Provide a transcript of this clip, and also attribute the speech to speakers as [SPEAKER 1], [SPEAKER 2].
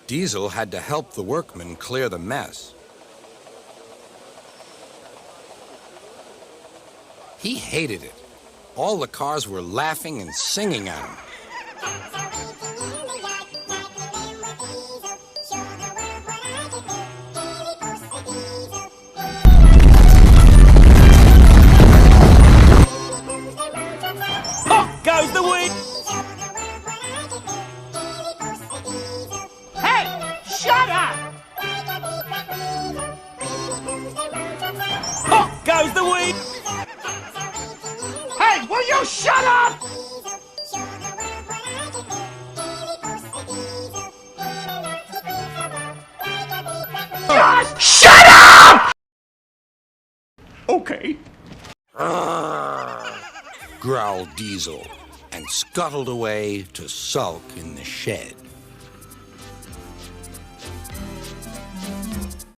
[SPEAKER 1] Diesel had to help the workmen clear the mess. He hated it. All the cars were laughing and singing at him.
[SPEAKER 2] Up goes the wheel! Hey! Shut up! Up goes the wheel! Hey! Will you shut up? Just shut up! Okay.
[SPEAKER 1] Growled Diesel and scuttled away to sulk in the shed.